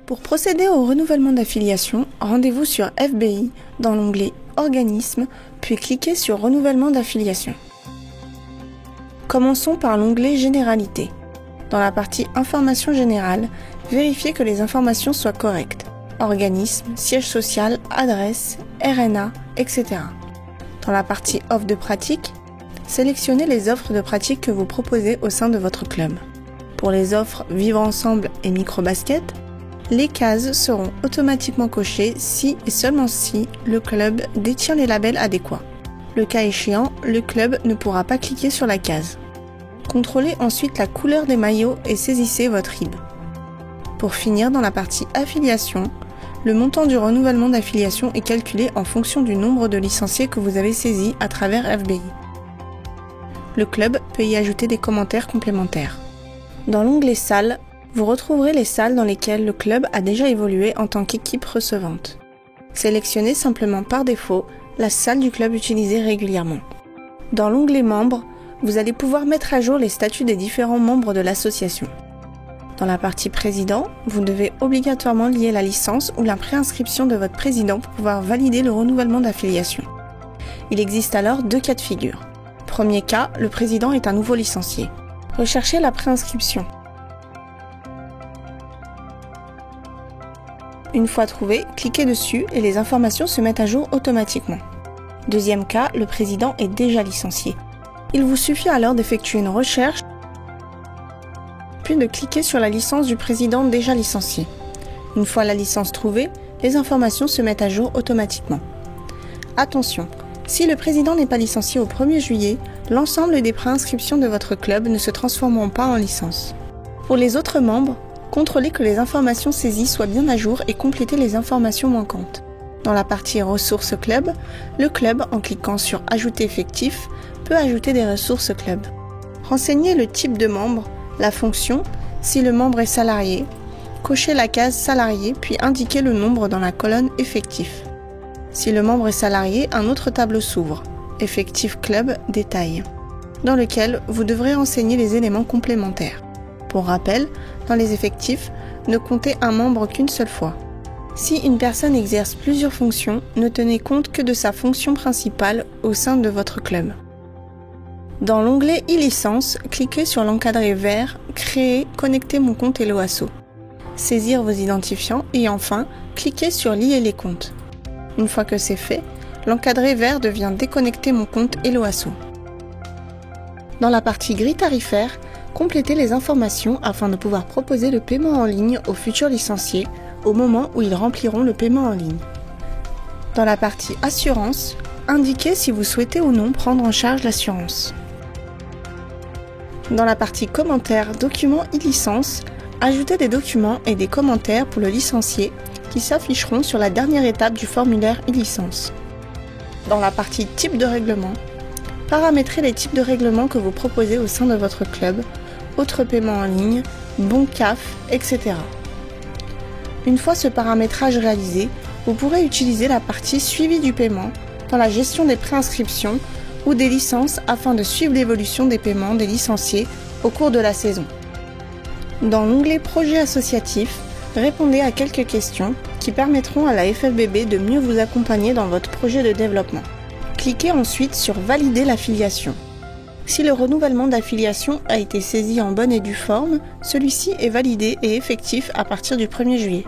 Pour procéder au renouvellement d'affiliation, rendez-vous sur FBI dans l'onglet Organismes, puis cliquez sur Renouvellement d'affiliation. Commençons par l'onglet Généralité. Dans la partie Informations générales, vérifiez que les informations soient correctes. Organisme, siège social, adresse, RNA, etc. Dans la partie Offre de pratique, sélectionnez les offres de pratique que vous proposez au sein de votre club. Pour les offres Vivre ensemble et Micro-basket, les cases seront automatiquement cochées si et seulement si le club détient les labels adéquats. Le cas échéant, le club ne pourra pas cliquer sur la case. Contrôlez ensuite la couleur des maillots et saisissez votre RIB. Pour finir, dans la partie Affiliation, le montant du renouvellement d'affiliation est calculé en fonction du nombre de licenciés que vous avez saisis à travers FBI. Le club peut y ajouter des commentaires complémentaires. Dans l'onglet Salles, vous retrouverez les salles dans lesquelles le club a déjà évolué en tant qu'équipe recevante. Sélectionnez simplement par défaut la salle du club utilisée régulièrement. Dans l'onglet Membres, vous allez pouvoir mettre à jour les statuts des différents membres de l'association. Dans la partie Président, vous devez obligatoirement lier la licence ou la préinscription de votre président pour pouvoir valider le renouvellement d'affiliation. Il existe alors 2 cas de figure. Premier cas, le président est un nouveau licencié. Recherchez la préinscription. Une fois trouvé, cliquez dessus et les informations se mettent à jour automatiquement. Deuxième cas, le président est déjà licencié. Il vous suffit alors d'effectuer une recherche, puis de cliquer sur la licence du président déjà licencié. Une fois la licence trouvée, les informations se mettent à jour automatiquement. Attention, si le président n'est pas licencié au 1er juillet, l'ensemble des préinscriptions de votre club ne se transformeront pas en licence. Pour les autres membres, contrôlez que les informations saisies soient bien à jour et complétez les informations manquantes. Dans la partie Ressources Club, le club, en cliquant sur Ajouter effectif, peut ajouter des ressources club. Renseignez le type de membre, la fonction, si le membre est salarié, cochez la case Salarié puis indiquez le nombre dans la colonne Effectif. Si le membre est salarié, un autre tableau s'ouvre, Effectif Club Détail, dans lequel vous devrez renseigner les éléments complémentaires. Pour rappel, dans les effectifs, ne comptez un membre qu'une seule fois. Si une personne exerce plusieurs fonctions, ne tenez compte que de sa fonction principale au sein de votre club. Dans l'onglet e-licence, cliquez sur l'encadré vert « Créer, connecter mon compte Helloasso ». Saisir vos identifiants et enfin, cliquez sur « Lier les comptes ». Une fois que c'est fait, l'encadré vert devient « Déconnecter mon compte Helloasso ». Dans la partie grille tarifaire, complétez les informations afin de pouvoir proposer le paiement en ligne aux futurs licenciés au moment où ils rempliront le paiement en ligne. Dans la partie Assurance, indiquez si vous souhaitez ou non prendre en charge l'assurance. Dans la partie Commentaires, Documents e-licence, ajoutez des documents et des commentaires pour le licencié qui s'afficheront sur la dernière étape du formulaire e-licence. Dans la partie Type de règlement, paramétrez les types de règlements que vous proposez au sein de votre club, autres paiements en ligne, bons CAF, etc. Une fois ce paramétrage réalisé, vous pourrez utiliser la partie Suivi du paiement dans la gestion des préinscriptions ou des licences afin de suivre l'évolution des paiements des licenciés au cours de la saison. Dans l'onglet Projet associatif, répondez à quelques questions qui permettront à la FFBB de mieux vous accompagner dans votre projet de développement. Cliquez ensuite sur Valider l'affiliation. Si le renouvellement d'affiliation a été saisi en bonne et due forme, celui-ci est validé et effectif à partir du 1er juillet.